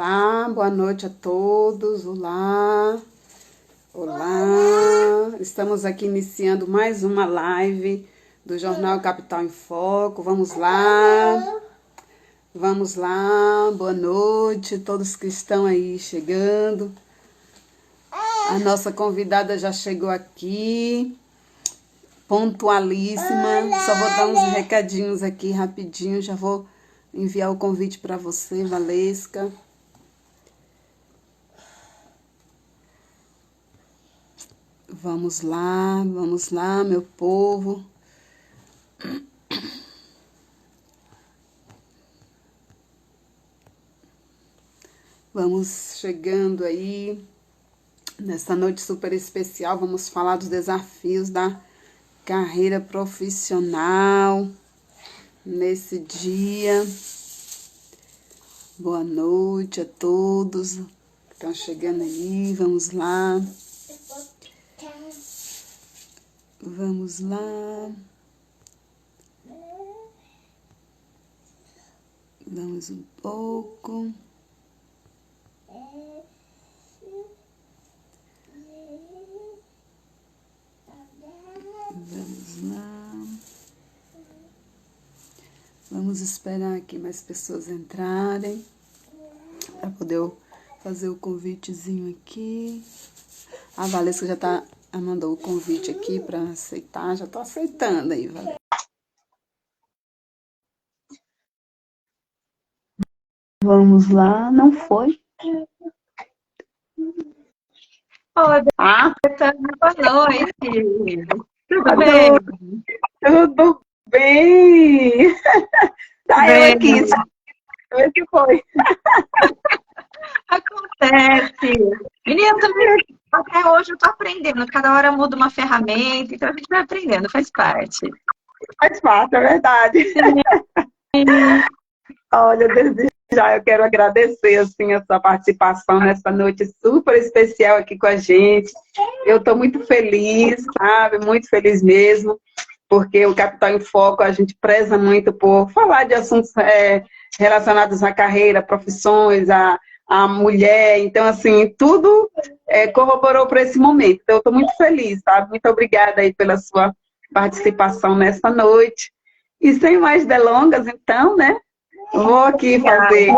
Olá, boa noite a todos. Olá, olá. Estamos aqui iniciando mais uma live do Jornal Capital em Foco. Vamos lá. Vamos lá. Boa noite a todos que estão aí chegando. A nossa convidada já chegou aqui. Pontualíssima. Só vou dar uns recadinhos aqui rapidinho. Já vou enviar o convite para você, Valesca. Vamos lá, meu povo. Vamos chegando aí nessa noite super especial. Vamos falar dos desafios da carreira profissional nesse dia. Boa noite a todos que estão chegando aí. Vamos lá. Vamos lá. Vamos um pouco. Vamos lá. Vamos esperar aqui mais pessoas entrarem para poder eu fazer o convitezinho aqui. A Valesca já mandou o convite aqui para aceitar. Já estou aceitando aí, Valesca. Vamos lá, não foi? Oi, boa noite. Tudo bem? Tudo bem. Tá eu aqui, sabe o que foi? Acontece. Menina, até hoje eu tô aprendendo. Cada hora muda uma ferramenta, então a gente vai aprendendo, faz parte. Faz parte, é verdade. Olha, desde já eu quero agradecer assim, a sua participação nessa noite super especial aqui com a gente. Eu estou muito feliz, sabe? Muito feliz mesmo, porque o Capital em Foco a gente preza muito por falar de assuntos relacionados à carreira, profissões, à mulher. Então, assim, tudo corroborou para esse momento. Então, eu estou muito feliz, sabe? Muito obrigada aí pela sua participação nessa noite. E sem mais delongas, então, né? Vou aqui fazer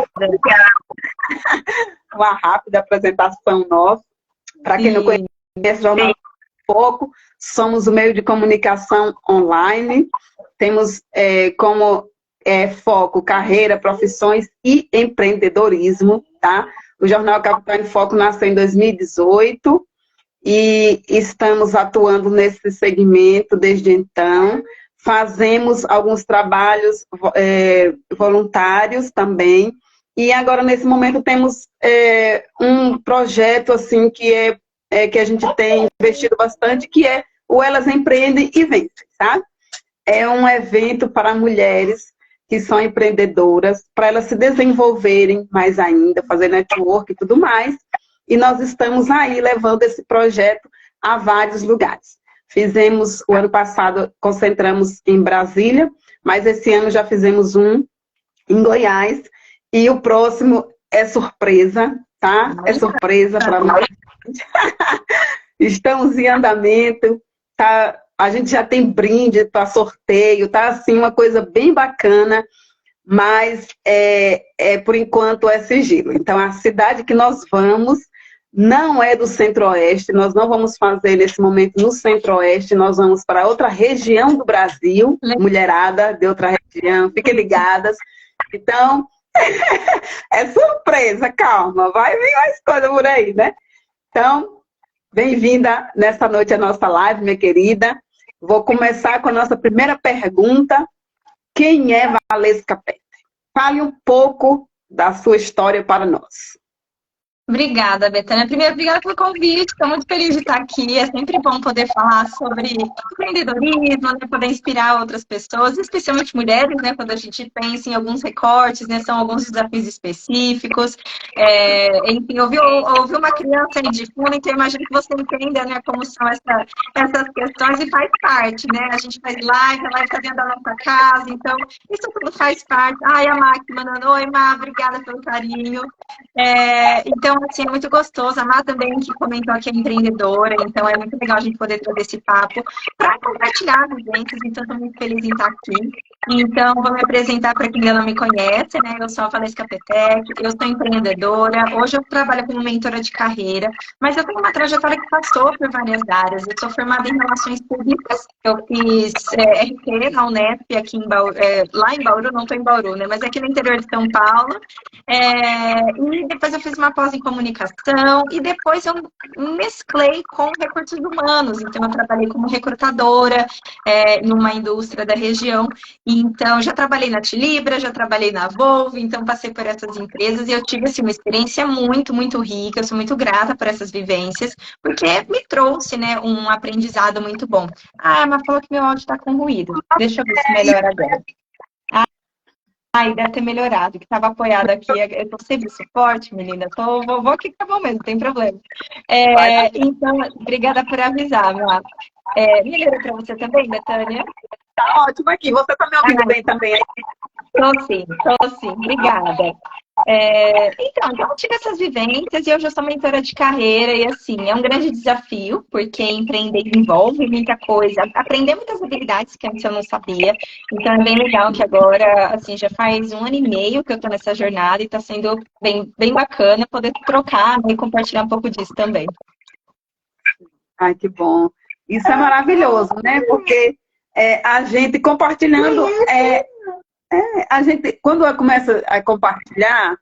uma rápida apresentação nossa. Para quem não conhece o Jornal Foco, somos o meio de comunicação online. Temos como foco carreira, profissões e empreendedorismo, tá? O Jornal Capital em Foco nasceu em 2018 e estamos atuando nesse segmento desde então. Fazemos alguns trabalhos voluntários também. E agora, nesse momento, temos um projeto assim que a gente tem investido bastante, que é o Elas Empreendem e Vencem, sabe? É um evento para mulheres que são empreendedoras, para elas se desenvolverem mais ainda, fazer network e tudo mais. E nós estamos aí levando esse projeto a vários lugares. Fizemos, o ano passado, concentramos em Brasília, mas esse ano já fizemos um em Goiás. E o próximo é surpresa, tá? É surpresa para nós. Estamos em andamento, tá? A gente já tem brinde para sorteio, tá? Assim, uma coisa bem bacana, mas por enquanto é sigilo. Então, a cidade que nós vamos não é do Centro-Oeste, nós não vamos fazer nesse momento no Centro-Oeste, nós vamos para outra região do Brasil, mulherada de outra região, fiquem ligadas. Então, é surpresa, calma, vai vir mais coisa por aí, né? Então, bem-vinda nessa noite à nossa live, minha querida. Vou começar com a nossa primeira pergunta. Quem é Valesca Petter? Fale um pouco da sua história para nós. Obrigada, Betânia. Primeiro, obrigada pelo convite. Estou muito feliz de estar aqui. É sempre bom poder falar sobre empreendedorismo, né? Poder inspirar outras pessoas, especialmente mulheres, né? Quando a gente pensa em alguns recortes, né? São alguns desafios específicos. Enfim, ouvi uma criança aí de fundo, então imagino que você entenda, né? Como são essas questões e faz parte, né? A gente faz live, a live está dentro da nossa casa, então isso tudo faz parte. Ai, a Má que mandando, oi, Má, obrigada pelo carinho. Então, assim, é muito gostoso. A Má também, que comentou aqui, é empreendedora, então é muito legal a gente poder trazer esse papo para compartilhar vivências, então estou muito feliz em estar aqui. Então, vou me apresentar para quem ainda não me conhece, né? Eu sou a Valesca Petec, eu sou empreendedora, hoje eu trabalho como mentora de carreira, mas eu tenho uma trajetória que passou por várias áreas. Eu sou formada em Relações Públicas, eu fiz RT na Unesp, aqui em Bauru, lá em Bauru, não estou em Bauru, né? Mas aqui no interior de São Paulo. E depois eu fiz uma pós em comunicação e depois eu mesclei com recursos humanos. Então, eu trabalhei como recrutadora numa indústria da região. Então, já trabalhei na Tilibra, já trabalhei na Volvo, então passei por essas empresas e eu tive assim, uma experiência muito, muito rica. Eu sou muito grata por essas vivências, porque me trouxe, né, um aprendizado muito bom. Ah, mas falou que meu áudio está com ruído. Deixa eu ver se melhora agora. Ai, deve ter melhorado, que estava apoiado aqui. Eu tô sempre suporte, menina. Vou aqui que tá bom mesmo, não tem problema. Então, obrigada por avisar, Má. Melhorou para você também, Betânia? Tá ótimo aqui. Você tá me ouvindo bem também? Tô sim. Obrigada. Então, eu tive essas vivências e eu já sou mentora de carreira e, assim, é um grande desafio, porque empreender envolve muita coisa, aprender muitas habilidades que antes eu não sabia. Então, é bem legal que agora, assim, já faz 1 ano e meio que eu tô nessa jornada e tá sendo bem, bem bacana poder trocar, né, e compartilhar um pouco disso também. Ai, que bom. Isso é maravilhoso, né? Porque a gente compartilhando, a gente, quando começa a compartilhar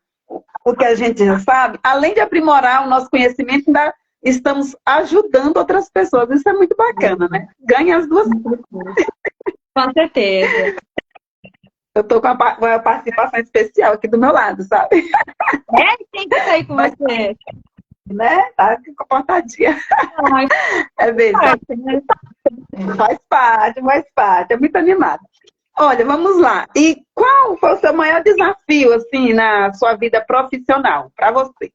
o que a gente já sabe, além de aprimorar o nosso conhecimento, ainda estamos ajudando outras pessoas. Isso é muito bacana, né? Ganha as duas. Com certeza. Eu estou com uma participação especial aqui do meu lado, sabe? Quem que tá aí com você? Né? Tá comportadinha. Ai, mesmo. Faz parte. É muito animada. Olha, vamos lá. E qual foi o seu maior desafio, assim, na sua vida profissional, para você?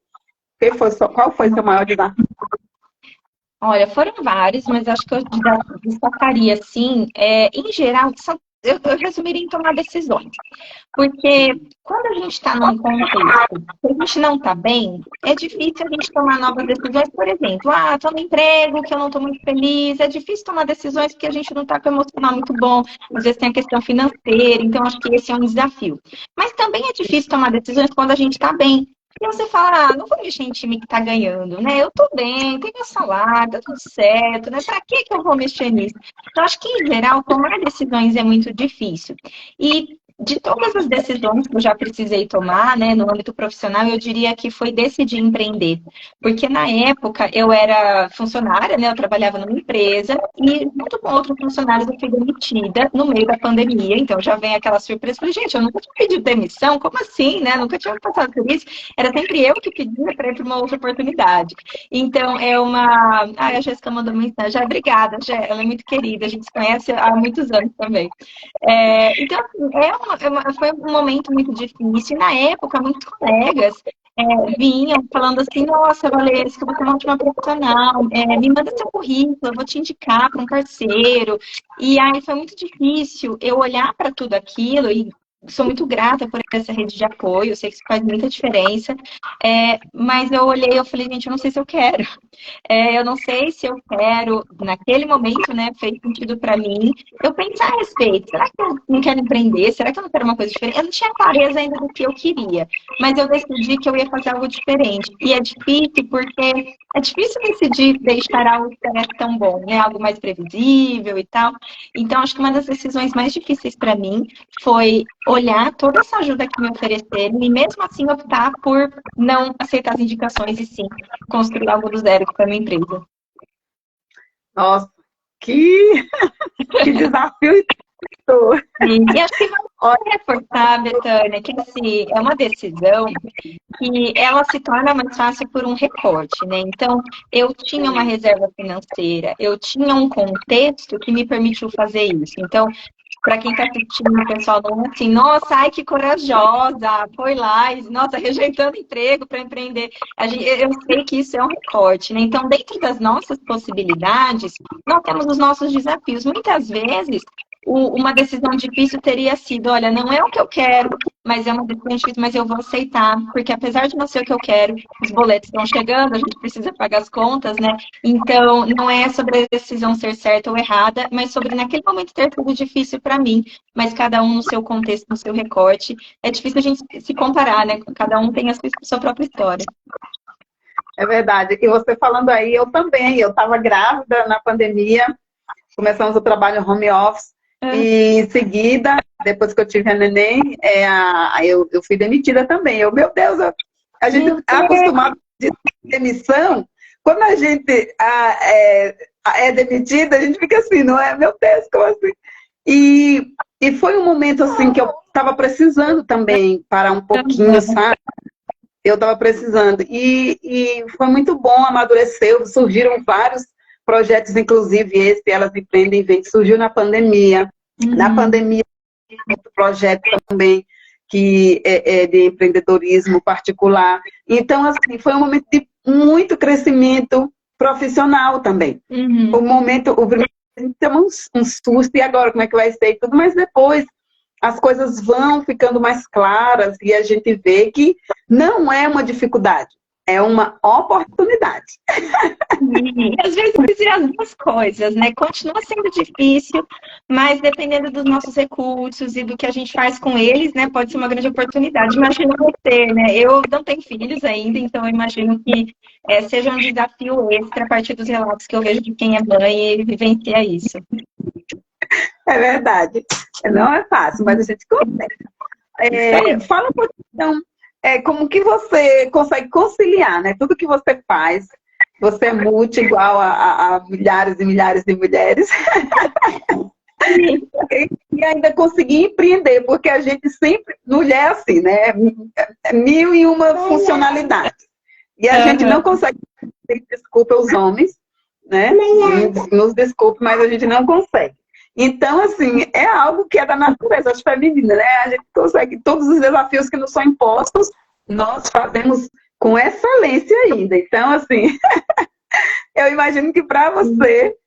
Qual foi o seu maior desafio? Olha, foram vários, mas acho que eu destacaria, assim, em geral, eu resumiria em tomar decisões. Porque quando a gente está num contexto que a gente não está bem, é difícil a gente tomar novas decisões. Por exemplo, estou no emprego que eu não estou muito feliz. É difícil tomar decisões porque a gente não está com o emocional muito bom. Às vezes tem a questão financeira, então acho que esse é um desafio. Mas também é difícil tomar decisões quando a gente está bem. E você fala, não vou mexer em time que tá ganhando, né? Eu tô bem, tenho meu salário, tá tudo certo, né? Pra que eu vou mexer nisso? Então, acho que, em geral, tomar decisões é muito difícil. E de todas as decisões que eu já precisei tomar, né, no âmbito profissional, eu diria que foi decidir empreender. Porque na época eu era funcionária, né? Eu trabalhava numa empresa e junto com outros funcionários eu fui demitida no meio da pandemia. Então já vem aquela surpresa. Falei, gente, eu nunca tinha pedido demissão, como assim, né? Nunca tinha passado por isso. Era sempre eu que pedia para ir para uma outra oportunidade. Então é uma. Ai, a Jéssica mandou mensagem. Obrigada, Jé, ela é muito querida, a gente se conhece há muitos anos também. Então, foi um momento muito difícil. E na época, muitos colegas vinham falando assim, nossa, Valesca, você é uma ótima profissional, me manda seu currículo, eu vou te indicar para um parceiro. E aí foi muito difícil eu olhar para tudo aquilo e sou muito grata por essa rede de apoio, eu sei que isso faz muita diferença, mas eu olhei e eu falei, gente, eu não sei se eu quero. Eu não sei se eu quero, naquele momento, né, fez sentido para mim, eu pensar a respeito, será que eu não quero empreender? Será que eu não quero uma coisa diferente? Eu não tinha clareza ainda do que eu queria, mas eu decidi que eu ia fazer algo diferente. E é difícil porque é difícil decidir deixar algo que parece tão bom, né, algo mais previsível e tal. Então, acho que uma das decisões mais difíceis para mim foi olhar toda essa ajuda que me ofereceram e mesmo assim optar por não aceitar as indicações e sim construir algo do zero para minha empresa. Nossa, que desafio E acho que vale reforçar, Betânia, que assim, é uma decisão que ela se torna mais fácil por um recorte, né? Então, eu tinha uma reserva financeira, eu tinha um contexto que me permitiu fazer isso. Então, para quem está assistindo, o pessoal não é assim, nossa, ai que corajosa, foi lá, e, nossa, rejeitando emprego para empreender. Eu sei que isso é um recorte, né? Então, dentro das nossas possibilidades, nós temos os nossos desafios. Muitas vezes, uma decisão difícil teria sido, olha, não é o que eu quero, mas é uma decisão difícil, mas eu vou aceitar, porque apesar de não ser o que eu quero, os boletos estão chegando, a gente precisa pagar as contas, né? Então, não é sobre a decisão ser certa ou errada, mas sobre naquele momento ter sido difícil para mim, mas cada um no seu contexto, no seu recorte. É difícil a gente se comparar, né? Cada um tem a sua própria história. É verdade. E você falando aí, eu também. Eu estava grávida na pandemia, começamos o trabalho home office, e em seguida, depois que eu tive a neném, eu fui demitida também. Meu Deus, a gente é acostumado de demissão. Quando a gente é demitida, a gente fica assim, não é? Meu Deus, como assim? E foi um momento assim que eu estava precisando também parar um pouquinho, sabe? Eu estava precisando. E foi muito bom, amadureceu, surgiram vários projetos, inclusive esse, Elas Empreendem Vem, surgiu na pandemia. Na pandemia, outro projeto também que é de empreendedorismo particular. Então, assim, foi um momento de muito crescimento profissional também. O primeiro a gente toma um susto, e agora como é que vai ser e tudo, mas depois as coisas vão ficando mais claras e a gente vê que não é uma dificuldade, é uma oportunidade. E às vezes é as duas coisas, né? Continua sendo difícil, mas dependendo dos nossos recursos e do que a gente faz com eles, né? Pode ser uma grande oportunidade. Imagino você, né? Eu não tenho filhos ainda, então eu imagino que seja um desafio extra a partir dos relatos que eu vejo de quem é mãe e vivencia isso. É verdade. Não é fácil, mas a gente consegue. Fala um pouquinho, então, como que você consegue conciliar, né? Tudo que você faz, você é multi igual a milhares e milhares de mulheres. E ainda conseguir empreender, porque a gente sempre, mulher assim, né? Mil e uma funcionalidades. E a gente não consegue, desculpa os homens, né? Nos desculpe, mas a gente não consegue. Então, assim, é algo que é da natureza feminina, né? A gente consegue todos os desafios que nos são impostos, nós fazemos com excelência ainda. Então, assim, eu imagino que para você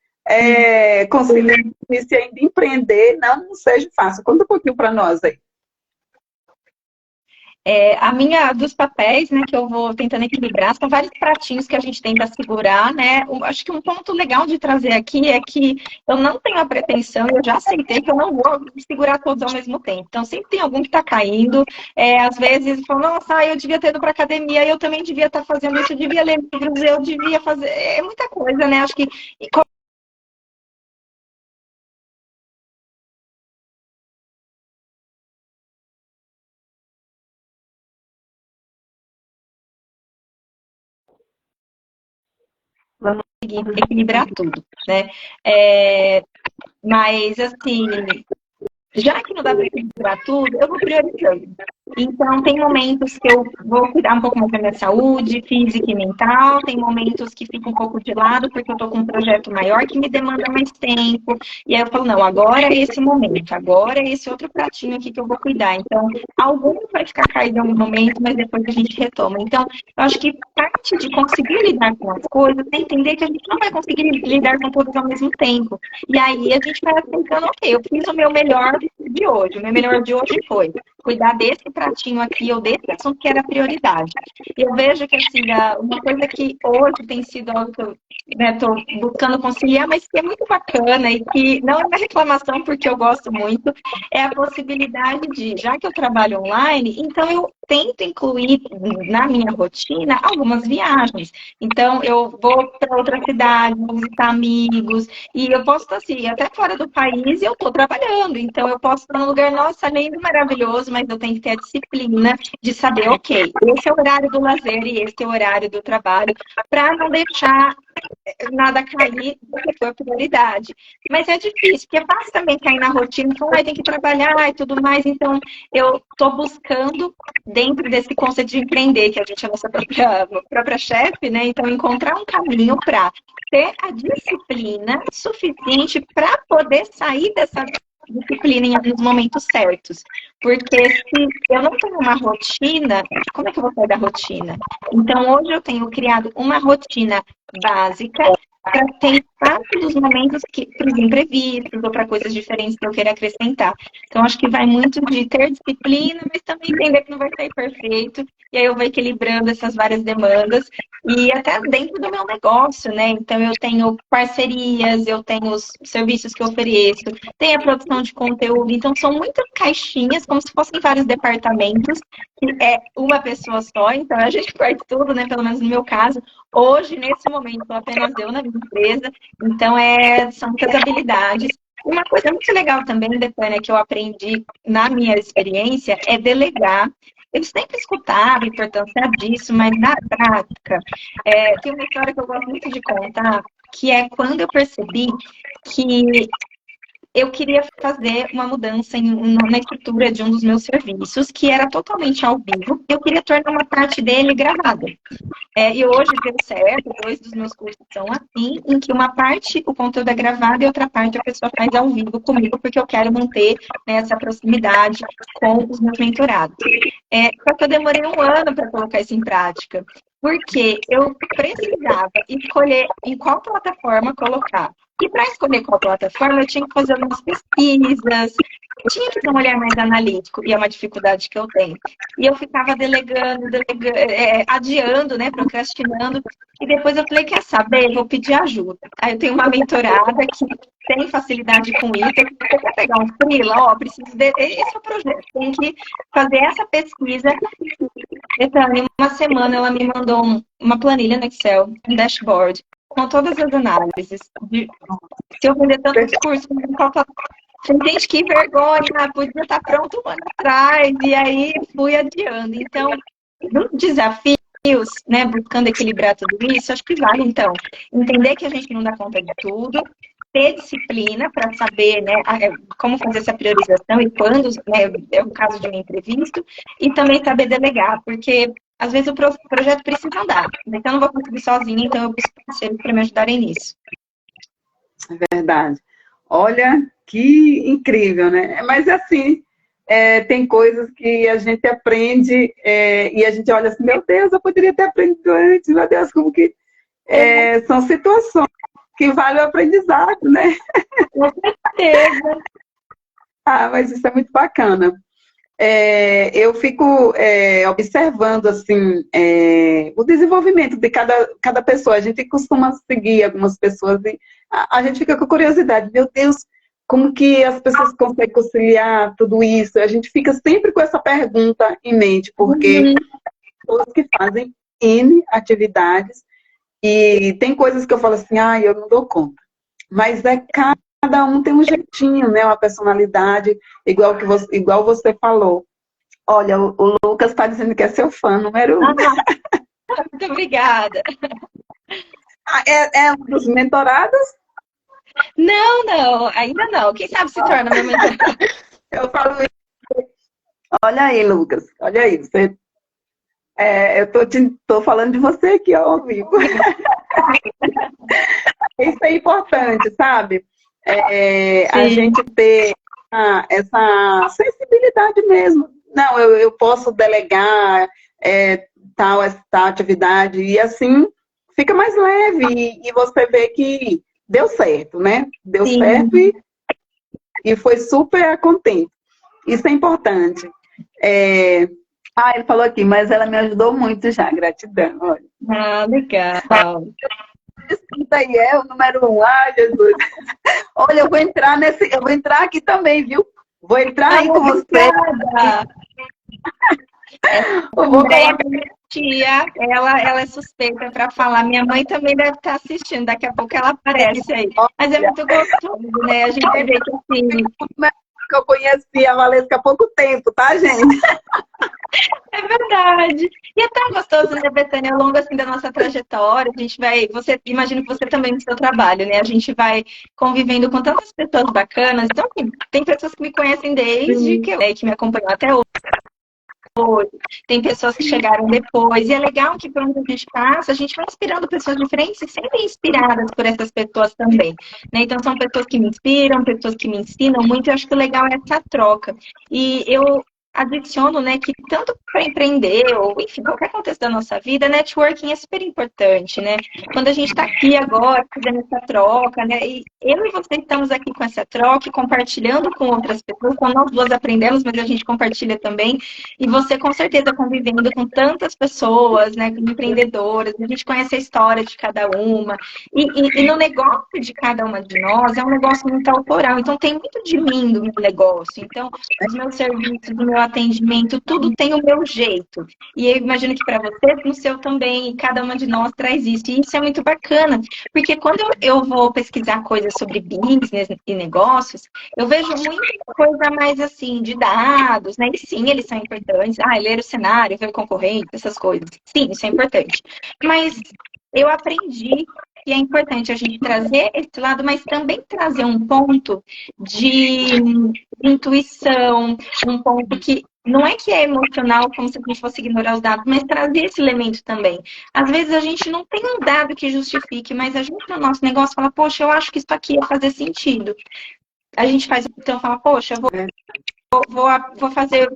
conciliar isso e ainda empreender não seja fácil. Conta um pouquinho para nós aí. Dos papéis, né, que eu vou tentando equilibrar, são vários pratinhos que a gente tenta segurar, né? Acho que um ponto legal de trazer aqui é que eu não tenho a pretensão, eu já aceitei que eu não vou segurar todos ao mesmo tempo. Então, sempre tem algum que está caindo. Às vezes, falam, nossa, eu devia ter ido para academia, eu também devia estar fazendo isso, eu devia ler livros, eu devia fazer. É muita coisa, né? Acho que vamos conseguir equilibrar tudo, né? Mas, assim, já que não dá para equilibrar tudo, eu vou priorizando. Então, tem momentos que eu vou cuidar um pouco mais da minha saúde física e mental, tem momentos que fica um pouco de lado, porque eu estou com um projeto maior que me demanda mais tempo. E aí eu falo, não, agora é esse momento, agora é esse outro pratinho aqui que eu vou cuidar. Então, algum vai ficar caído em algum momento, mas depois a gente retoma. Então, eu acho que parte de conseguir lidar com as coisas é entender que a gente não vai conseguir lidar com todas ao mesmo tempo. E aí a gente vai aceitando, ok, eu fiz o meu melhor de hoje. O meu melhor de hoje foi cuidar desse pratinho aqui ou desse assunto que era prioridade. Eu vejo que, assim, uma coisa que hoje tem sido algo que eu estou buscando conciliar, mas que é muito bacana e que não é uma reclamação porque eu gosto muito, é a possibilidade de, já que eu trabalho online, então eu tento incluir na minha rotina algumas viagens. Então, eu vou para outra cidade, vou visitar amigos, e eu posso estar, assim, até fora do país e eu estou trabalhando. Então, eu posso estar num lugar, nossa, lindo, maravilhoso, mas eu tenho que ter a disciplina de saber, ok, esse é o horário do lazer e esse é o horário do trabalho, para não deixar nada cair, porque foi a prioridade. Mas é difícil, porque é fácil também cair na rotina, então tem que trabalhar e tudo mais. Então, eu estou buscando, dentro desse conceito de empreender, que a gente é nossa própria chefe, né? Então, encontrar um caminho para ter a disciplina suficiente para poder sair dessa disciplina em nos momentos certos. Porque se eu não tenho uma rotina, como é que eu vou sair da rotina? Então, hoje eu tenho criado uma rotina básica para ter parte dos momentos para os imprevistos ou para coisas diferentes que eu queira acrescentar. Então, acho que vai muito de ter disciplina, mas também entender que não vai sair perfeito. E aí eu vou equilibrando essas várias demandas. E até dentro do meu negócio, né? Então, eu tenho parcerias, eu tenho os serviços que eu ofereço, tem a produção de conteúdo. Então, são muitas caixinhas, como se fossem vários departamentos, que é uma pessoa só. Então, a gente faz tudo, né? Pelo menos no meu caso. Hoje, nesse momento, apenas eu na minha empresa. Então, são muitas habilidades. Uma coisa muito legal também, Betânia, que eu aprendi na minha experiência, é delegar. Eu sempre escutava a importância disso, mas na prática, tem uma história que eu gosto muito de contar, que é quando eu percebi que eu queria fazer uma mudança na estrutura de um dos meus serviços, que era totalmente ao vivo. Eu queria tornar uma parte dele gravada. E hoje deu certo, 2 dos meus cursos são assim, em que uma parte o conteúdo é gravado e outra parte a pessoa faz ao vivo comigo, porque eu quero manter, né, essa proximidade com os meus mentorados. Só que eu demorei 1 ano para colocar isso em prática, porque eu precisava escolher em qual plataforma colocar. E para escolher qual plataforma, eu tinha que fazer algumas pesquisas, eu tinha que ser um olhar mais analítico, e é uma dificuldade que eu tenho. E eu ficava adiando, né, procrastinando, e depois eu falei, quer saber, vou pedir ajuda. Aí eu tenho uma mentorada que tem facilidade com isso, você quer pegar um freela? Preciso esse é o projeto, tem que fazer essa pesquisa. Então, em uma semana, ela me mandou uma planilha no Excel, um dashboard, com todas as análises. Se eu vender tantos cursos, gente, que vergonha, podia estar pronto 1 ano atrás, e aí fui adiando. Então, desafios, né, buscando equilibrar tudo isso, acho que vale, então, entender que a gente não dá conta de tudo, ter disciplina para saber, né, como fazer essa priorização e quando, né, é o caso de um imprevisto, e também saber delegar, porque às vezes o projeto precisa andar, então eu não vou conseguir sozinha, então eu busco parceiros para me ajudarem nisso. É verdade. Olha, que incrível, né? Mas assim, tem coisas que a gente aprende e a gente olha assim, meu Deus, eu poderia ter aprendido antes, meu Deus, como que... são situações que valem o aprendizado, né? Com certeza. Mas isso é muito bacana. Eu fico observando assim o desenvolvimento de cada pessoa. A gente costuma seguir algumas pessoas e a gente fica com curiosidade. Meu Deus, como que as pessoas conseguem conciliar tudo isso? A gente fica sempre com essa pergunta em mente, porque pessoas que fazem N atividades e tem coisas que eu falo assim, eu não dou conta. Mas cada um tem um jeitinho, né? Uma personalidade, igual você falou. Olha, o Lucas está dizendo que é seu fã número 1. Muito obrigada. É um dos mentorados? Não, ainda não. Quem sabe se torna meu mentorado. Eu falo isso. Olha aí, Lucas. Olha aí. Eu tô falando de você aqui ao vivo. Isso é importante, sabe? A gente ter essa sensibilidade mesmo. Não, eu posso delegar tal atividade e assim fica mais leve e você vê que deu certo, né? Deu Sim. certo e foi super contente. Isso é importante. Ele falou aqui, mas ela me ajudou muito já, gratidão. Olha. Legal. Isso aí é o número 1. Jesus. Olha, eu vou entrar aqui também, viu? Vou entrar aí com você. Minha tia, ela é suspeita para falar. Minha mãe também deve estar assistindo. Daqui a pouco ela aparece aí. Mas é muito gostoso, né? A gente vê que assim... que eu conheci a Valesca há pouco tempo, tá, gente? É verdade. E é tão gostoso, né, Bethânia, ao longo assim da nossa trajetória, a gente vai, imagino que você também no seu trabalho, né? A gente vai convivendo com tantas pessoas bacanas. Então, assim, tem pessoas que me conhecem desde que me acompanham até hoje. Tem pessoas que chegaram depois. E é legal que, por onde a gente passa, a gente vai inspirando pessoas diferentes e sempre inspiradas por essas pessoas também. Né? Então, são pessoas que me inspiram, pessoas que me ensinam muito. E eu acho que o legal é essa troca. E eu adiciono, né, que tanto para empreender ou, enfim, qualquer contexto da nossa vida, networking é super importante, né? Quando a gente está aqui agora, fazendo essa troca, né? E eu e você estamos aqui com essa troca, compartilhando com outras pessoas, então nós duas aprendemos, mas a gente compartilha também. E você, com certeza, convivendo com tantas pessoas, né, com empreendedoras, a gente conhece a história de cada uma. E no negócio de cada uma de nós, é um negócio muito autoral. Então, tem muito de mim do meu negócio. Então, os meus serviços, o meu atendimento, tudo tem o meu jeito. E eu imagino que para você, no seu também, cada uma de nós traz isso. E isso é muito bacana, porque quando eu vou pesquisar coisas sobre business e negócios, eu vejo muita coisa mais assim, de dados, né? E sim, eles são importantes. Ler o cenário, ver o concorrente, essas coisas. Sim, isso é importante. Mas eu aprendi que é importante a gente trazer esse lado, mas também trazer um ponto de intuição, um ponto que não é que é emocional, como se a gente fosse ignorar os dados, mas trazer esse elemento também. Às vezes a gente não tem um dado que justifique, mas a gente no nosso negócio fala, poxa, eu acho que isso aqui ia fazer sentido. A gente faz, então fala, poxa, eu vou fazer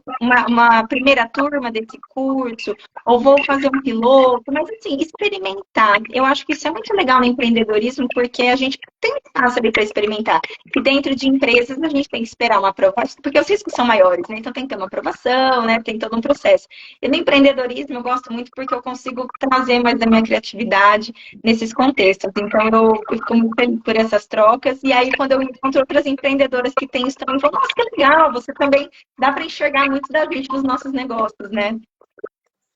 uma primeira turma desse curso, ou vou fazer um piloto, mas assim, experimentar. Eu acho que isso é muito legal no empreendedorismo, porque a gente tem espaço ali para experimentar. E dentro de empresas a gente tem que esperar uma aprovação, porque os riscos são maiores, né? Então tem que ter uma aprovação, né? Tem todo um processo. E no empreendedorismo eu gosto muito porque eu consigo trazer mais da minha criatividade nesses contextos. Então eu fico muito feliz por essas trocas. E aí quando eu encontro outras empreendedoras que têm isso também, eu falo, nossa, que legal, você também dá para enxergar muito da gente nos nossos negócios, né?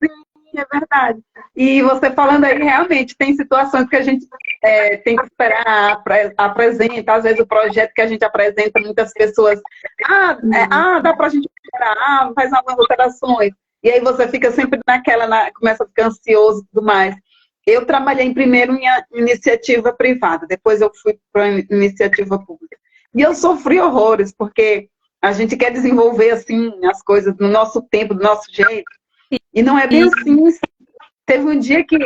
Sim, é verdade. E você falando aí, realmente, tem situações que a gente tem que esperar, apresenta, às vezes o projeto que a gente apresenta, muitas pessoas, dá pra gente esperar, faz algumas alterações. E aí você fica sempre começa a ficar ansioso e tudo mais. Eu trabalhei primeiro em iniciativa privada, depois eu fui para iniciativa pública. E eu sofri horrores, porque a gente quer desenvolver, assim, as coisas no nosso tempo, do nosso jeito. E não é bem assim. Teve um dia que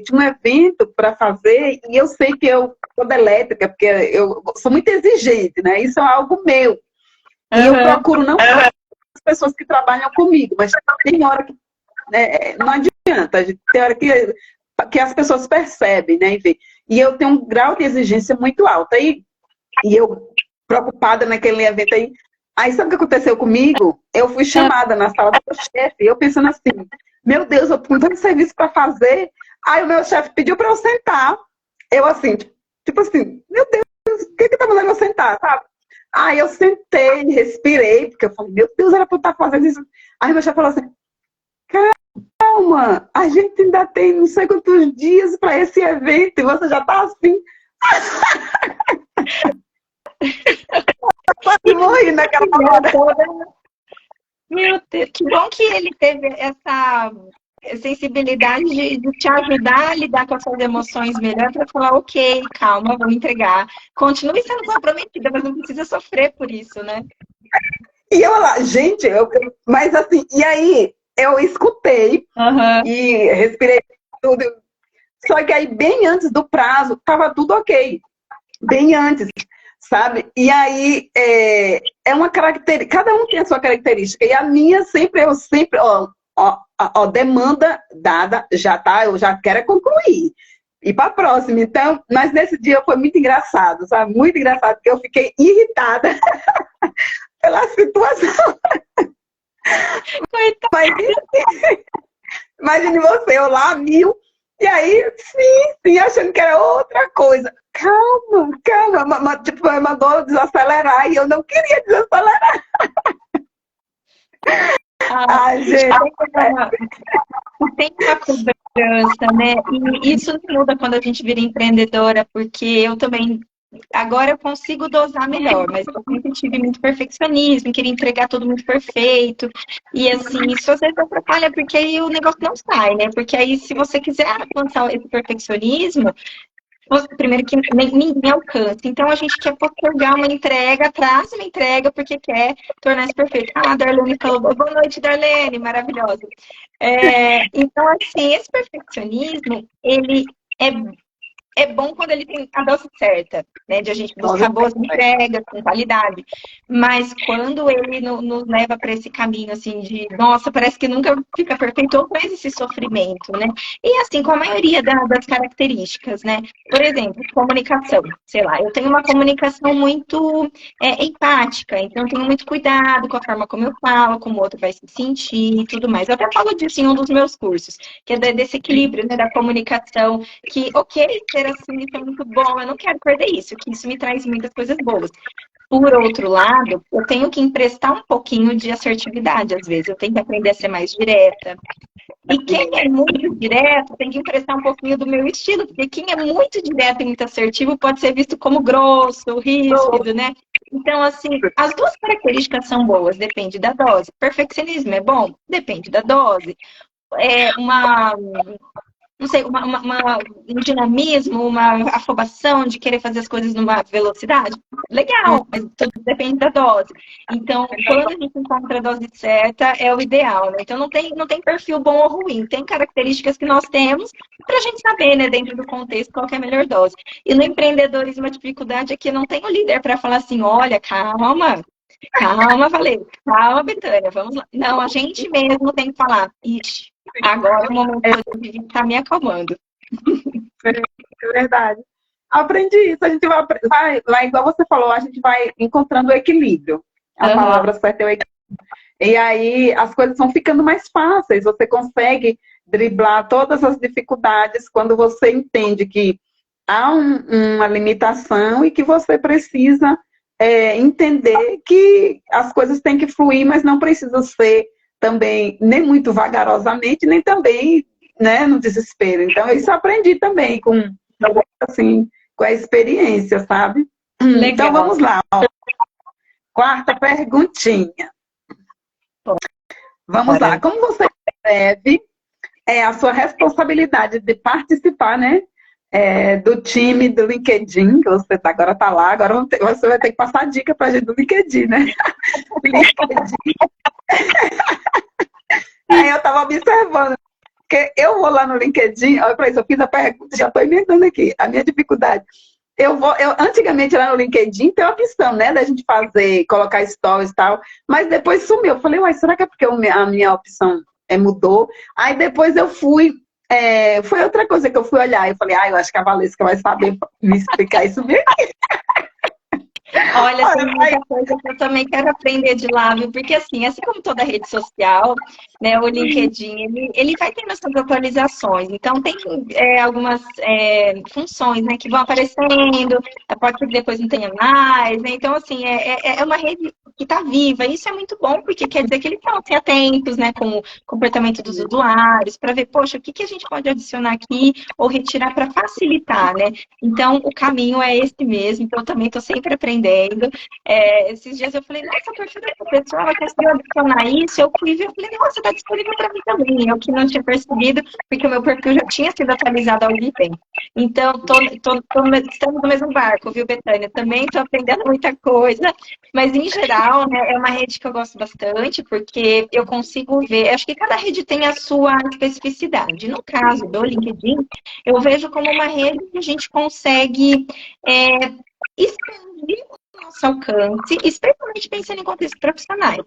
tinha um evento para fazer e eu sei que eu sou da elétrica, porque eu sou muito exigente, né? Isso é algo meu. E eu procuro não as pessoas que trabalham comigo, mas tem hora que não adianta. Tem hora que as pessoas percebem, né? E eu tenho um grau de exigência muito alto. E eu, preocupada naquele evento aí sabe o que aconteceu comigo? Eu fui chamada na sala do meu chefe, eu pensando assim, meu Deus, eu tenho tanto serviço para fazer. Aí o meu chefe pediu para eu sentar. Eu assim, tipo assim, meu Deus, o que tá mandando eu sentar, sabe? Aí eu sentei, respirei, porque eu falei, meu Deus, era para eu estar fazendo isso. Aí meu chefe falou assim, calma, a gente ainda tem não sei quantos dias para esse evento e você já tá assim. Quase morri naquela hora. Meu Deus, que bom que ele teve essa sensibilidade de te ajudar a lidar com as suas emoções melhor para falar, ok, calma, vou entregar. Continue sendo comprometida, mas não precisa sofrer por isso, né? E eu lá, gente, mas assim, e aí eu escutei e respirei tudo. Só que aí, bem antes do prazo, tava tudo ok. Bem antes, sabe? E aí, é uma característica, cada um tem a sua característica. E a minha, demanda dada, já tá, eu já quero concluir. E para a próxima. Então, mas nesse dia foi muito engraçado, sabe? Muito engraçado, porque eu fiquei irritada pela situação. Mas, imagine você, eu lá, mil, e aí, sim, achando que era outra coisa. Calma, tipo, mandou desacelerar e eu não queria desacelerar. Gente. Tem uma cobrança, né? E isso muda quando a gente vira empreendedora, porque eu também Agora eu consigo dosar melhor, mas eu sempre tive muito perfeccionismo, queria entregar tudo muito perfeito. E assim, isso às vezes atrapalha, porque aí o negócio não sai, né? Porque aí, se você quiser alcançar esse perfeccionismo, primeiro que ninguém alcança. Então a gente quer postergar uma entrega, atrasa uma entrega, porque quer tornar isso perfeito. Ah, a Darlene falou, boa noite, Darlene, maravilhosa. Então, assim, esse perfeccionismo, ele é bom quando ele tem a dose certa, né? De a gente buscar boas entregas, com qualidade. Mas quando ele nos leva para esse caminho, assim, de, nossa, parece que nunca fica perfeito, ou traz esse sofrimento, né? E assim, com a maioria das características, né? Por exemplo, comunicação. Sei lá, eu tenho uma comunicação muito empática, então eu tenho muito cuidado com a forma como eu falo, como o outro vai se sentir e tudo mais. Eu até falo disso em um dos meus cursos, que é desse equilíbrio, né, da comunicação, que, ok, ser assim, isso é muito bom, eu não quero perder isso, que isso me traz muitas coisas boas. Por outro lado, eu tenho que emprestar um pouquinho de assertividade, às vezes. Eu tenho que aprender a ser mais direta. E quem é muito direto tem que emprestar um pouquinho do meu estilo, porque quem é muito direto e muito assertivo pode ser visto como grosso, ríspido, né? Então, assim, as duas características são boas, depende da dose. Perfeccionismo é bom? Depende da dose. Não sei, um dinamismo, uma afobação de querer fazer as coisas numa velocidade, legal, mas tudo depende da dose. Então, quando a gente encontra a dose certa, é o ideal, né? Então, não tem perfil bom ou ruim, tem características que nós temos para a gente saber, né, dentro do contexto, qual que é a melhor dose. E no empreendedorismo, a dificuldade é que não tem o líder para falar assim, olha, calma, Valeu, calma, Betânia, vamos lá. Não, a gente mesmo tem que falar, ixi, agora é o momento que a gente está me acalmando. É verdade. Aprendi isso. A gente vai, igual você falou, a gente vai encontrando o equilíbrio. A palavra certa é o equilíbrio. E aí as coisas vão ficando mais fáceis. Você consegue driblar todas as dificuldades quando você entende que há uma limitação e que você precisa entender que as coisas têm que fluir, mas não precisa ser também nem muito vagarosamente, nem também, né, no desespero. Então, isso eu aprendi também assim, com a experiência, sabe? Legal. Então, vamos lá. Quarta perguntinha. Vamos lá. Como você percebe a sua responsabilidade de participar, né, do time do LinkedIn, que você agora está lá, agora você vai ter que passar dica para a gente do LinkedIn, né? LinkedIn. Aí eu estava observando, porque eu vou lá no LinkedIn, olha para isso, eu fiz a pergunta, já estou emendando aqui, a minha dificuldade. Antigamente lá no LinkedIn tem a opção, né, da gente colocar stories e tal, mas depois sumiu. Eu falei, uai, será que é porque a minha opção mudou? Aí depois eu fui, foi outra coisa que eu fui olhar, eu falei, eu acho que a Valesca vai saber me explicar isso bem aqui. Olha, tem muita coisa que eu também quero aprender de lá, viu? Porque assim como toda rede social, né, o LinkedIn, ele vai tendo essas atualizações. Então, tem algumas funções, né, que vão aparecendo, pode ser que depois não tenha mais, né? Então, assim, é uma rede que está viva. Isso é muito bom, porque quer dizer que eles estão atentos, né, com o comportamento dos usuários, para ver, poxa, o que a gente pode adicionar aqui ou retirar para facilitar, né? Então, o caminho é esse mesmo. Então, eu também estou sempre aprendendo. Esses dias eu falei, nossa, o perfil dessa pessoa, ela conseguiu adicionar isso. Eu fui ver, eu falei, nossa, está disponível para mim também. Eu que não tinha percebido, porque o meu perfil já tinha sido atualizado há algum tempo. Então, estamos no mesmo barco, viu, Betânia? Também estou aprendendo muita coisa, mas em geral, né, é uma rede que eu gosto bastante, porque eu consigo ver, acho que cada rede tem a sua especificidade. No caso do LinkedIn, eu vejo como uma rede que a gente consegue expandir o nosso alcance, especialmente pensando em contextos profissionais.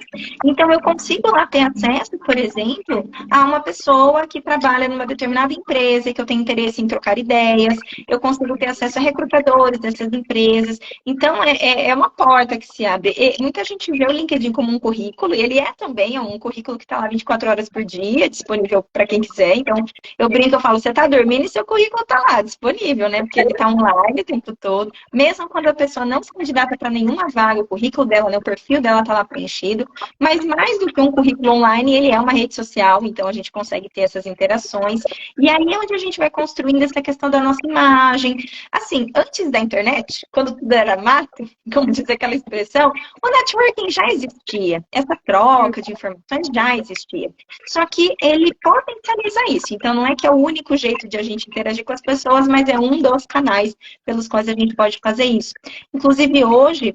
Então, eu consigo lá ter acesso, por exemplo, a uma pessoa que trabalha numa determinada empresa, que eu tenho interesse em trocar ideias, eu consigo ter acesso a recrutadores dessas empresas. Então, é uma porta que se abre. Muita gente vê o LinkedIn como um currículo, e ele também um currículo que está lá 24 horas por dia, disponível para quem quiser. Então, eu brinco, eu falo, você está dormindo e seu currículo está lá, disponível, né? Porque ele está online o tempo todo. Mesmo quando a pessoa não se candidata para nenhuma vaga, o currículo dela, né, o perfil dela está lá preenchido, mas mais do que um currículo online, ele é uma rede social, então a gente consegue ter essas interações, e aí é onde a gente vai construindo essa questão da nossa imagem. Assim, antes da internet, quando tudo era mato, como diz aquela expressão, o networking já existia, essa troca de informações já existia, só que ele potencializa isso, então não é que é o único jeito de a gente interagir com as pessoas, mas é um dos canais pelos quais a gente pode fazer isso. Inclusive, hoje,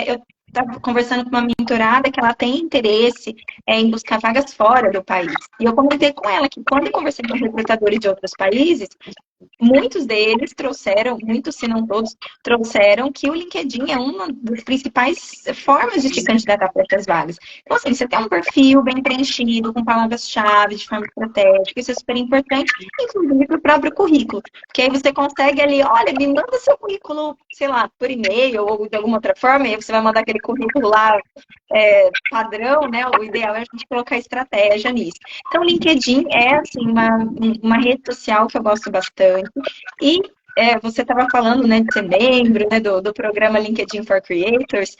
eu estava conversando com uma mentorada que ela tem interesse em buscar vagas fora do país. E eu comentei com ela que quando eu conversei com recrutadores de outros países, muitos deles trouxeram, muitos se não todos, trouxeram que o LinkedIn é uma das principais formas de te candidatar para essas vagas. Então, assim, você tem um perfil bem preenchido, com palavras-chave, de forma estratégica, isso é super importante, inclusive para o próprio currículo. Porque aí você consegue ali, olha, me manda seu currículo, sei lá, por e-mail ou de alguma outra forma, e aí você vai mandar aquele currículo lá padrão, né? O ideal é a gente colocar estratégia nisso. Então, o LinkedIn é, assim, uma rede social que eu gosto bastante. E você estava falando, né, de ser membro, né, do programa LinkedIn for Creators.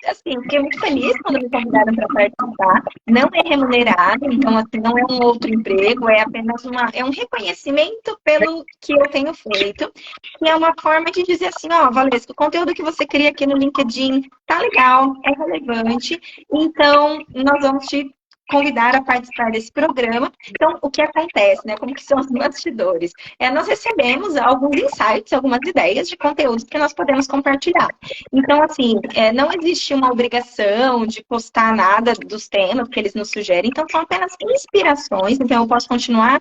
Assim, fiquei muito feliz quando me convidaram para participar. Não é remunerado, então, assim, não é um outro emprego, é apenas um reconhecimento pelo que eu tenho feito. E é uma forma de dizer assim, ó, Valesca, o conteúdo que você cria aqui no LinkedIn tá legal, é relevante, então nós vamos te convidar a participar desse programa. Então, o que acontece, né? Como que são os bastidores? Nós recebemos alguns insights, algumas ideias de conteúdos que nós podemos compartilhar. Então, assim, não existe uma obrigação de postar nada dos temas que eles nos sugerem, então são apenas inspirações, então eu posso continuar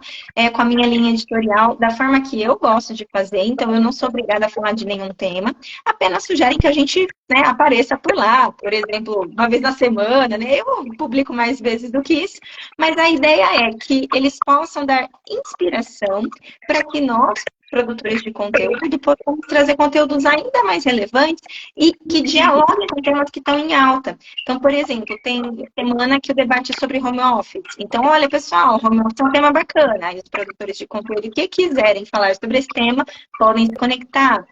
com a minha linha editorial da forma que eu gosto de fazer, então eu não sou obrigada a falar de nenhum tema, apenas sugerem que a gente, né, apareça por lá, por exemplo, uma vez na semana, né? Eu publico mais vezes do que isso, mas a ideia é que eles possam dar inspiração para que nós, produtores de conteúdo, possamos trazer conteúdos ainda mais relevantes e que dialoguem com temas que estão em alta. Então, por exemplo, tem semana que o debate é sobre home office. Então, olha, pessoal, home office é um tema bacana. E os produtores de conteúdo que quiserem falar sobre esse tema podem se conectar.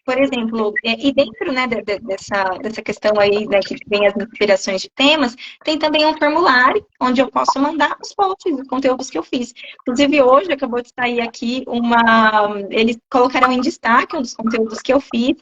Por exemplo, e dentro, né, dessa questão aí, né, que vem as inspirações de temas, tem também um formulário onde eu posso mandar os posts, os conteúdos que eu fiz. Inclusive, hoje acabou de sair aqui eles colocaram em destaque um dos conteúdos que eu fiz,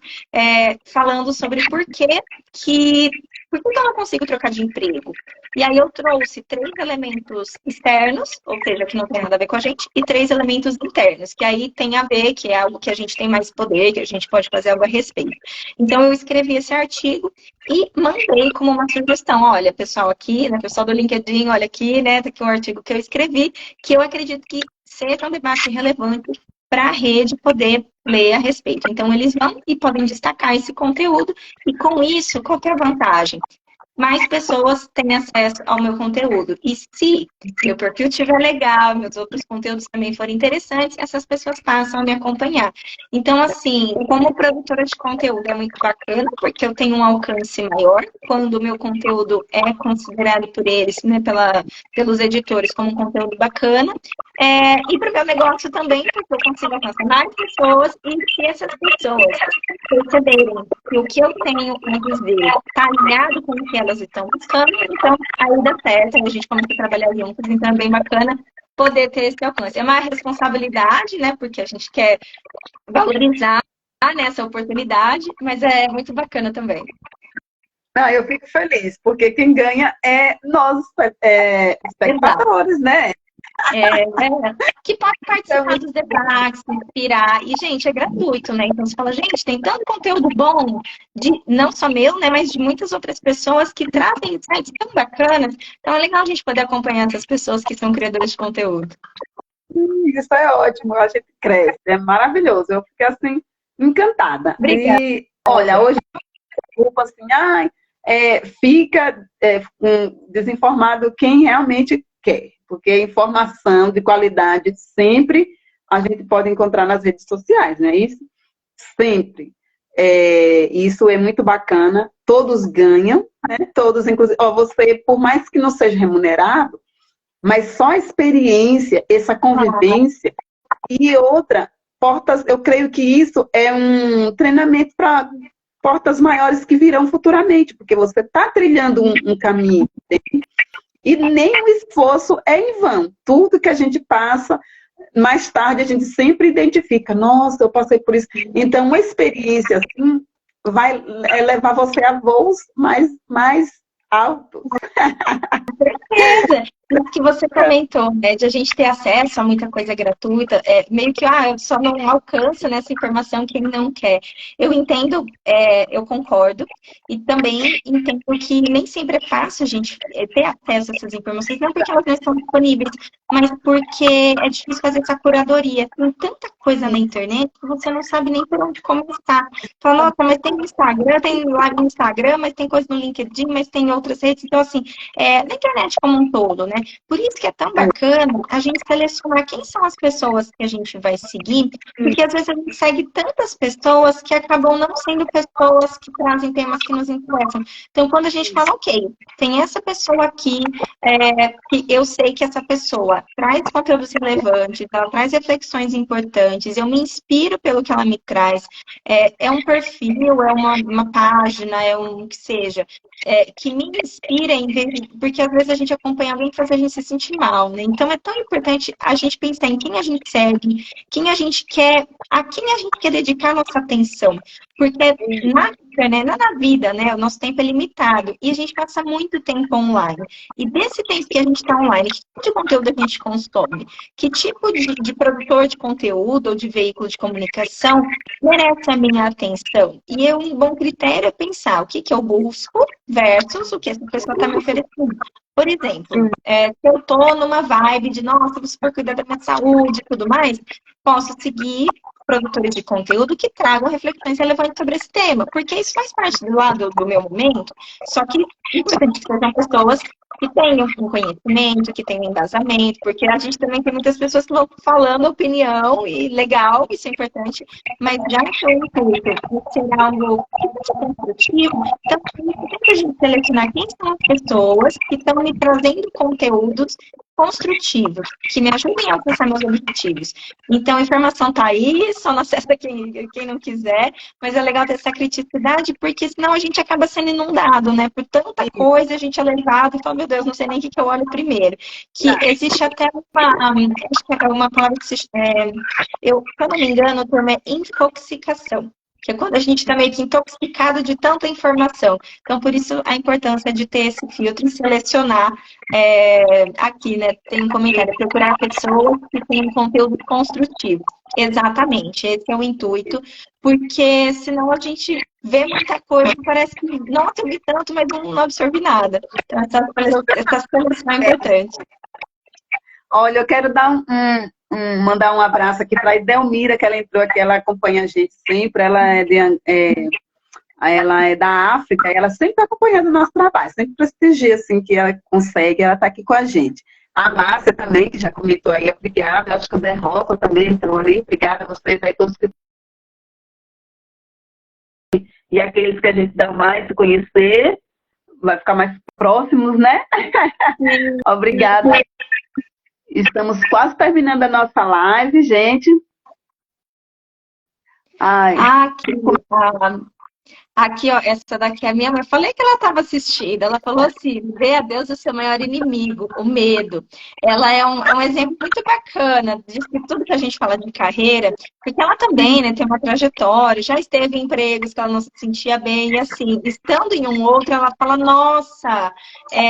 falando sobre por que eu não consigo trocar de emprego. E aí eu trouxe 3 elementos externos, ou seja, que não tem nada a ver com a gente, e 3 elementos internos, que aí tem a ver, que é algo que a gente tem mais poder, que a gente pode fazer algo a respeito. Então eu escrevi esse artigo e mandei como uma sugestão. Olha, pessoal aqui, né, pessoal do LinkedIn, olha aqui, né, tá aqui um artigo que eu escrevi, que eu acredito que seja um debate relevante para a rede poder ler a respeito. Então, eles vão e podem destacar esse conteúdo, e com isso, qual que é a vantagem? Mais pessoas têm acesso ao meu conteúdo. E se meu perfil estiver legal, meus outros conteúdos também forem interessantes, essas pessoas passam a me acompanhar. Então, assim, como produtora de conteúdo é muito bacana, porque eu tenho um alcance maior, quando o meu conteúdo é considerado por eles, né, pelos editores, como um conteúdo bacana. E para o meu negócio também, porque eu consigo alcançar mais pessoas, e se essas pessoas perceberem que o que eu tenho a dizer está alinhado com o que elas estão buscando, então aí dá certo, a gente começa a trabalhar juntos, então é bem bacana poder ter esse alcance. É uma responsabilidade, né, porque a gente quer valorizar, né, essa oportunidade, mas é muito bacana também. Não, eu fico feliz, porque quem ganha é nós, espectadores, né? Que pode participar dos debates, se inspirar. E, gente, é gratuito, né? Então, você fala, gente, tem tanto conteúdo bom, não só meu, né? Mas de muitas outras pessoas que trazem insights tão bacanas. Então, é legal a gente poder acompanhar essas pessoas que são criadores de conteúdo. Isso é ótimo, a gente cresce, é maravilhoso. Eu fiquei, assim, encantada. Obrigada. E, olha, hoje, assim, fica desinformado quem realmente quer. Porque informação de qualidade sempre a gente pode encontrar nas redes sociais, não é isso? Sempre. Isso é muito bacana, todos ganham, né? Todos, inclusive, você, por mais que não seja remunerado, mas só a experiência, essa convivência e outra, eu creio que isso é um treinamento para portas maiores que virão futuramente, porque você está trilhando um caminho, entende? E nem o esforço é em vão. Tudo que a gente passa, mais tarde a gente sempre identifica, nossa, eu passei por isso. Então, uma experiência assim vai levar você a voos mais altos. Certeza. Isso que você comentou, né, de a gente ter acesso a muita coisa gratuita, meio que, eu só não alcanço nessa informação quem não quer. Eu entendo, eu concordo, e também entendo que nem sempre é fácil a gente ter acesso a essas informações, não porque elas não estão disponíveis, mas porque é difícil fazer essa curadoria. Tem tanta coisa na internet que você não sabe nem por onde começar. Fala, nossa, mas tem no Instagram, tem live no Instagram, mas tem coisa no LinkedIn, mas tem outras redes. Então, assim, na internet como um todo, né? Por isso que é tão bacana a gente selecionar quem são as pessoas que a gente vai seguir, porque às vezes a gente segue tantas pessoas que acabam não sendo pessoas que trazem temas que nos interessam. Então, quando a gente fala, ok, tem essa pessoa aqui, que eu sei que essa pessoa traz conteúdos relevantes, ela traz reflexões importantes, eu me inspiro pelo que ela me traz, é um perfil, é uma página, é um que seja, que me inspira em vez de, porque às vezes a gente acompanha alguém que faz a gente se sentir mal, né? Então é tão importante a gente pensar em quem a gente segue, quem a gente quer, a quem a gente quer dedicar nossa atenção. Porque na internet, na vida, né? O nosso tempo é limitado e a gente passa muito tempo online. E desse tempo que a gente está online, que tipo de conteúdo a gente consome? Que tipo de produtor de conteúdo ou de veículo de comunicação merece a minha atenção? E um bom critério é pensar o que eu busco versus o que essa pessoa está me oferecendo. Por exemplo, se eu estou numa vibe de, nossa, vou super cuidar da minha saúde e tudo mais, posso seguir produtores de conteúdo que tragam reflexões relevantes sobre esse tema, porque isso faz parte do lado do meu momento, só que é importante que sejam pessoas que tenham um conhecimento, que tenham embasamento, porque a gente também tem muitas pessoas que vão falando opinião, e legal, isso é importante, mas já que o intuito de ser algo construtivo, então tem que a gente selecionar quem são as pessoas que estão me trazendo conteúdos construtivos, que me ajudem a alcançar meus objetivos. Então, a informação está aí, só não acessa quem não quiser, mas é legal ter essa criticidade, porque senão a gente acaba sendo inundado, né? Por tanta coisa, a gente é levado e fala, meu Deus, não sei nem o que eu olho primeiro. Que existe até acho que é uma palavra que se eu, se eu não me engano, o termo é intoxicação, que é quando a gente está meio que intoxicado de tanta informação. Então, por isso, a importância de ter esse filtro e selecionar aqui, né? Tem um comentário, procurar pessoas que têm um conteúdo construtivo. Exatamente, esse é o intuito, porque senão a gente vê muita coisa e parece que, nossa, eu vi tanto, mas não absorvi nada. Então, essa seleção é importante. Olha, eu quero dar mandar um abraço aqui para a Edelmira, que ela entrou aqui, ela acompanha a gente sempre, ela é da África, e ela sempre está acompanhando o nosso trabalho, sempre prestigia assim, que ela consegue, ela está aqui com a gente. A Márcia também, que já comentou aí, obrigada, acho que o Zé Rosa também entrou ali, obrigada a vocês aí, todos que... E aqueles que a gente dá mais se conhecer, vai ficar mais próximos, né? Obrigada. Estamos quase terminando a nossa live, gente. Ai. Aqui, ó, essa daqui é a minha mãe. Eu falei que ela estava assistindo. Ela falou assim: vê a Deus o seu maior inimigo, o medo. Ela é um exemplo muito bacana de tudo que a gente fala de carreira, porque ela também, né, tem uma trajetória, já esteve em empregos que ela não se sentia bem, e assim, estando em um outro, ela fala: nossa,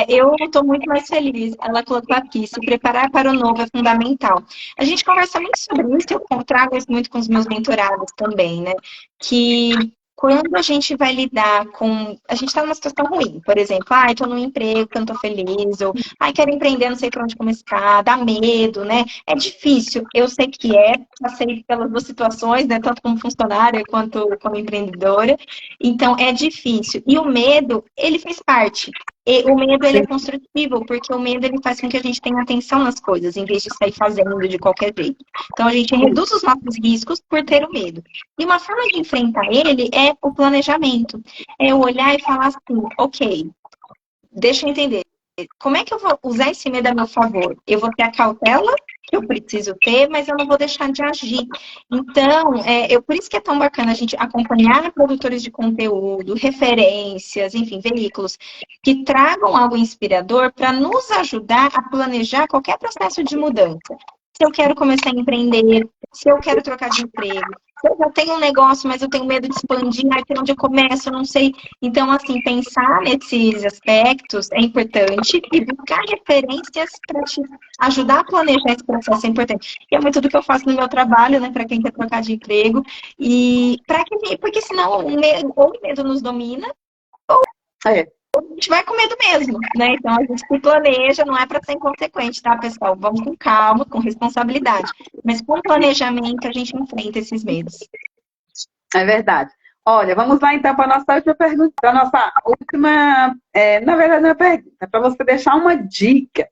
eu estou muito mais feliz. Ela colocou aqui: se preparar para o novo é fundamental. A gente conversa muito sobre isso, eu trago isso muito com os meus mentorados também, né? Que quando a gente vai lidar com... A gente está numa situação ruim, por exemplo, estou num emprego que eu não estou feliz, ou quero empreender, não sei por onde começar, dá medo, né? É difícil, eu sei que passei pelas duas situações, né? Tanto como funcionária quanto como empreendedora, então é difícil. E o medo, ele faz parte. E o medo, ele é construtivo, porque o medo, ele faz com que a gente tenha atenção nas coisas, em vez de sair fazendo de qualquer jeito. Então, a gente reduz os nossos riscos por ter o medo. E uma forma de enfrentar ele é o planejamento. É o olhar e falar assim, ok, deixa eu entender. Como é que eu vou usar esse medo a meu favor? Eu vou ter a cautela que eu preciso ter, mas eu não vou deixar de agir. Então, por isso que é tão bacana a gente acompanhar produtores de conteúdo, referências, enfim, veículos que tragam algo inspirador para nos ajudar a planejar qualquer processo de mudança. Se eu quero começar a empreender, se eu quero trocar de emprego, se eu já tenho um negócio, mas eu tenho medo de expandir, por onde eu começo, eu não sei. Então, assim, pensar nesses aspectos é importante e buscar referências para te ajudar a planejar esse processo é importante. E é muito do que eu faço no meu trabalho, né, para quem quer trocar de emprego. E porque senão ou o medo nos domina, É. a gente vai com medo mesmo, né? Então a gente se planeja, não é para ser inconsequente, tá, pessoal? Vamos com calma, com responsabilidade. Mas com planejamento a gente enfrenta esses medos. É verdade. Olha, vamos lá então para a nossa última pergunta, para a nossa última, na verdade, não é pergunta, para você deixar uma dica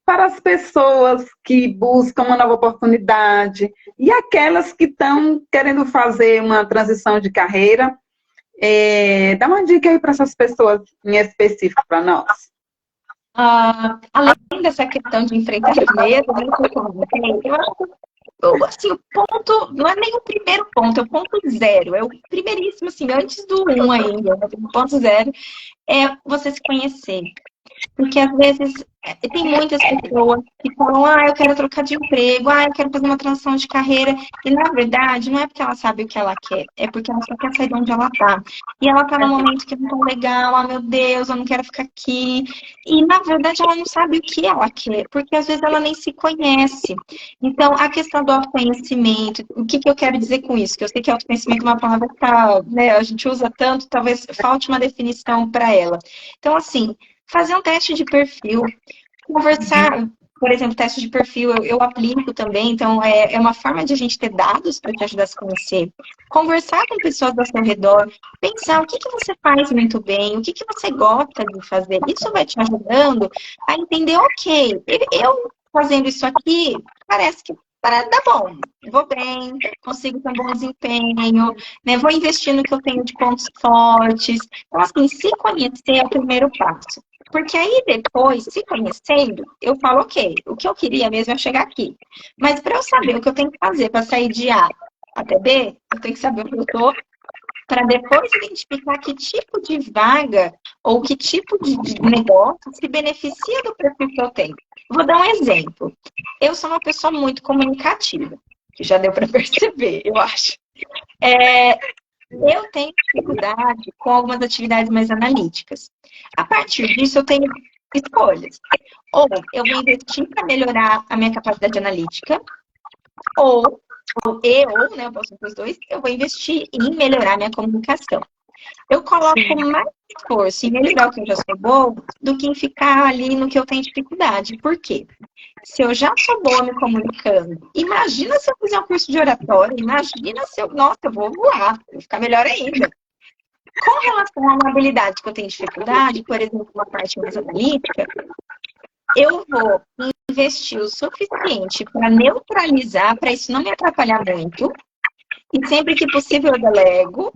para as pessoas que buscam uma nova oportunidade e aquelas que estão querendo fazer uma transição de carreira. Dá uma dica aí para essas pessoas em específico para nós. Além dessa questão de enfrentar o medo, eu acho que assim, o ponto, não é nem o primeiro ponto, é o ponto zero, é o primeiríssimo, assim, antes do 1 ainda, o ponto zero é você se conhecer. Porque às vezes tem muitas pessoas que falam, eu quero trocar de emprego, eu quero fazer uma transição de carreira. E na verdade, não é porque ela sabe o que ela quer, é porque ela só quer sair de onde ela tá. E ela tá num momento que não é tão legal, meu Deus, eu não quero ficar aqui. E na verdade ela não sabe o que ela quer, porque às vezes ela nem se conhece. Então, a questão do autoconhecimento, o que eu quero dizer com isso? Que eu sei que autoconhecimento é uma palavra que a gente usa tanto, talvez falte uma definição para ela. Então, assim, fazer um teste de perfil, conversar, por exemplo, teste de perfil eu aplico também, então é uma forma de a gente ter dados para te ajudar a se conhecer. Conversar com pessoas ao seu redor, pensar o que você faz muito bem, o que você gosta de fazer. Isso vai te ajudando a entender, ok, eu fazendo isso aqui, parece que dá bom, vou bem, consigo ter um bom desempenho, né? Vou investir no que eu tenho de pontos fortes. Então, assim, se conhecer é o primeiro passo. Porque aí depois, se conhecendo, eu falo, ok, o que eu queria mesmo é chegar aqui. Mas para eu saber o que eu tenho que fazer para sair de A até B, eu tenho que saber o que eu estou, para depois identificar que tipo de vaga ou que tipo de negócio se beneficia do perfil que eu tenho. Vou dar um exemplo. Eu sou uma pessoa muito comunicativa, que já deu para perceber, eu acho. Eu tenho dificuldade com algumas atividades mais analíticas. A partir disso, eu tenho escolhas. Ou eu vou investir para melhorar a minha capacidade analítica, ou né, eu posso os dois, eu vou investir em melhorar a minha comunicação. Eu coloco mais esforço em melhorar o que eu já sou boa do que em ficar ali no que eu tenho dificuldade. Por quê? Se eu já sou boa me comunicando, imagina se eu fizer um curso de oratória, imagina se nossa, eu vou voar, vou ficar melhor ainda. Com relação a uma habilidade que eu tenho dificuldade, por exemplo, uma parte mais analítica, eu vou investir o suficiente para neutralizar, para isso não me atrapalhar muito, e sempre que possível eu delego,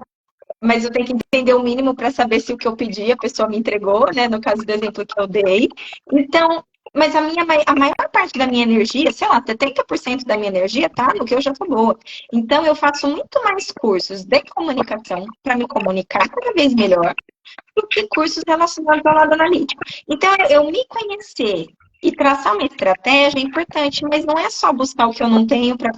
mas eu tenho que entender o mínimo para saber se o que eu pedi a pessoa me entregou, né? No caso do exemplo que eu dei. Então, mas a maior parte da minha energia, sei lá, até 30% da minha energia tá no que eu já sou boa. Então, eu faço muito mais cursos de comunicação para me comunicar cada vez melhor do que cursos relacionados ao lado analítico. Então, eu me conhecer e traçar uma estratégia é importante, mas não é só buscar o que eu não tenho para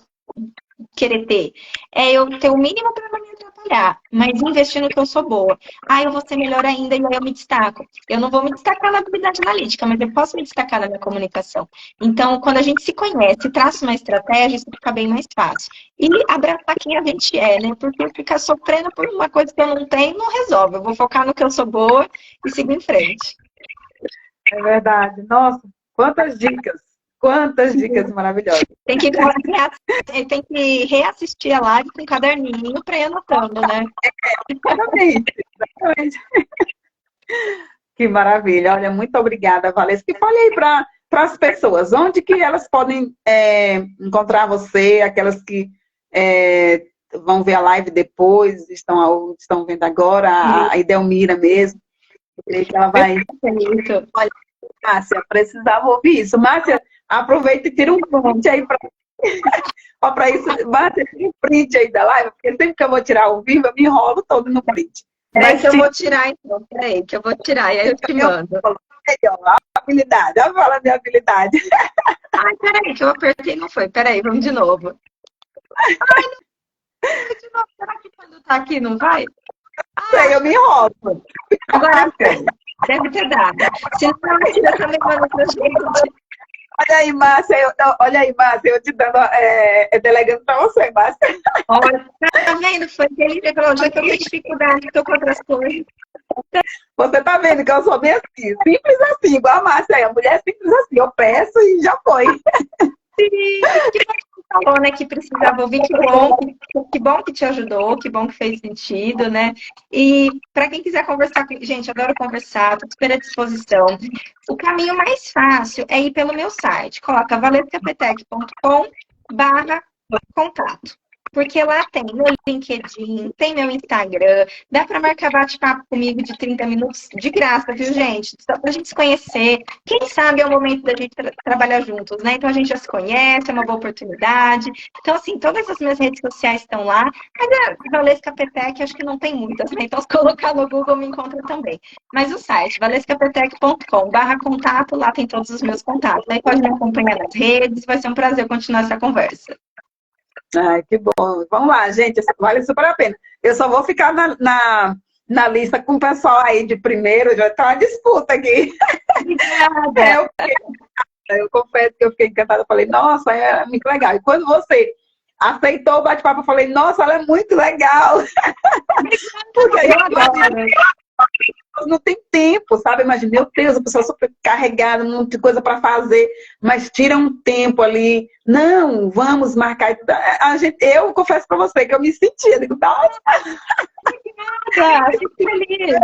querer ter. É eu ter o mínimo para não me atrapalhar, mas investir no que eu sou boa. Eu vou ser melhor ainda e aí eu me destaco. Eu não vou me destacar na habilidade analítica, mas eu posso me destacar na minha comunicação. Então, quando a gente se conhece, traça uma estratégia, isso fica bem mais fácil. E abraçar quem a gente é, né? Porque ficar sofrendo por uma coisa que eu não tenho não resolve. Eu vou focar no que eu sou boa e seguir em frente. É verdade. Nossa, quantas dicas! Quantas dicas maravilhosas. Tem que reassistir a live com um caderninho para ir anotando, né? Exatamente. Que maravilha. Olha, muito obrigada, Valesca. E fale aí para as pessoas, onde que elas podem encontrar você, aquelas que vão ver a live depois, estão vendo agora, a Idelmira mesmo. Eu creio que ela vai... Olha, Márcia, precisava ouvir isso. Márcia, Aproveita e tira um print aí para ó, para isso, bate um print aí da live, porque sempre que eu vou tirar ao vivo, eu me enrolo todo no print. Peraí que eu vou tirar, então. Peraí que eu vou tirar, e aí eu te mando. A habilidade, olha fala minha habilidade. Ai, peraí, que eu apertei e não foi. Peraí, vamos de novo. Ai, não, de novo. Será que quando tá aqui não vai? Sei, eu me enrolo. Agora foi. Deve ter dado. Se não, tira também manda pra gente. Olha aí, Márcia, eu te dando, delegando para você, Márcia. Olha, tá vendo? Foi que ele falou, já que eu tenho dificuldade, estou com outras coisas. Você tá vendo que eu sou bem assim, simples assim, igual a Márcia aí, a mulher é simples assim, eu peço e já foi. Sim, que bom que você falou, né, que precisava ouvir, que bom que te ajudou, que bom que fez sentido, né? E para quem quiser conversar com... Gente, adoro conversar, estou super à disposição. O caminho mais fácil é ir pelo meu site. Coloca valescapetec.com/contato. Porque lá tem meu LinkedIn, tem meu Instagram, dá para marcar bate-papo comigo de 30 minutos de graça, viu, gente? Só pra gente se conhecer. Quem sabe é o momento da gente trabalhar juntos, né? Então a gente já se conhece, é uma boa oportunidade. Então, assim, todas as minhas redes sociais estão lá. Mas a Valesca Petec, acho que não tem muitas, né? Então, se colocar no Google, me encontra também. Mas o site, valescapetec.com/contato, lá tem todos os meus contatos. Aí pode me acompanhar nas redes, vai ser um prazer continuar essa conversa. Ai, que bom. Vamos lá, gente, vale super a pena. Eu só vou ficar na lista com o pessoal aí de primeiro, já tá uma disputa aqui. Obrigada. Eu confesso que eu fiquei encantada, falei, nossa, é muito legal. E quando você aceitou o bate-papo, eu falei, nossa, ela é muito legal. Porque aí não tem tempo, sabe? Imagina, meu Deus, a pessoa super carregada, um monte de coisa para fazer, mas tira um tempo ali. Não, vamos marcar. Eu confesso para você que eu me sentia, digo, nossa. Fico feliz.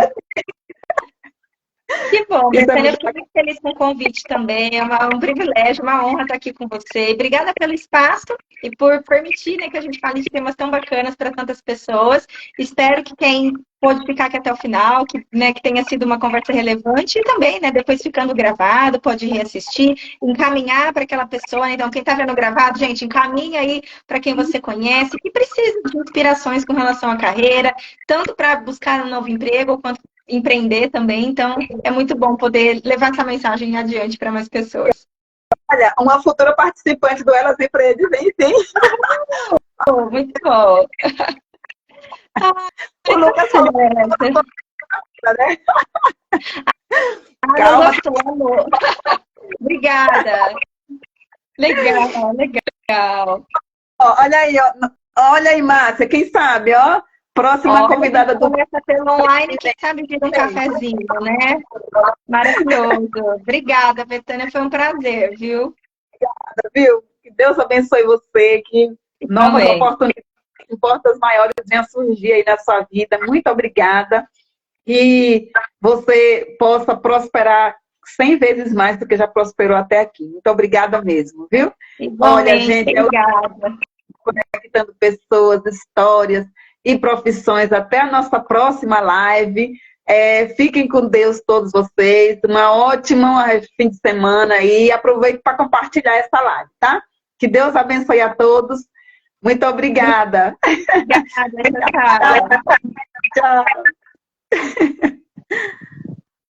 Que bom, Betânia, eu estou muito feliz com o convite também. É um privilégio, uma honra estar aqui com você. Obrigada pelo espaço e por permitir, né, que a gente fale de temas tão bacanas para tantas pessoas. Espero que quem pôde ficar aqui até o final, que tenha sido uma conversa relevante e também, né, depois ficando gravado, pode reassistir, encaminhar para aquela pessoa. Então, quem está vendo gravado, gente, encaminha aí para quem você conhece, que precisa de inspirações com relação à carreira, tanto para buscar um novo emprego, quanto empreender também. Então, é muito bom poder levar essa mensagem adiante para mais pessoas. Olha, uma futura participante do Elas Empreendem, vem sim. Muito bom. O Lucas falou, né? Calma. Gostou, amor. Obrigada. Legal. Olha aí, Márcia, quem sabe, ó? Próxima convidada do... Começa pelo online, quem sabe vir um cafezinho, né? Maravilhoso. Obrigada, Betânia, foi um prazer, viu? Obrigada, viu? Que Deus abençoe você, que novas oportunidades, portas maiores venham surgir aí na sua vida. Muito obrigada. E você possa prosperar 100 vezes mais do que já prosperou até aqui. Muito obrigada mesmo, viu? Igualmente, olha, gente, obrigada. Conectando pessoas, histórias e profissões. Até a nossa próxima live. Fiquem com Deus todos vocês. Uma ótima fim de semana aí. Aproveite para compartilhar essa live, tá? Que Deus abençoe a todos. Muito obrigada. Obrigada. Tchau. Tchau.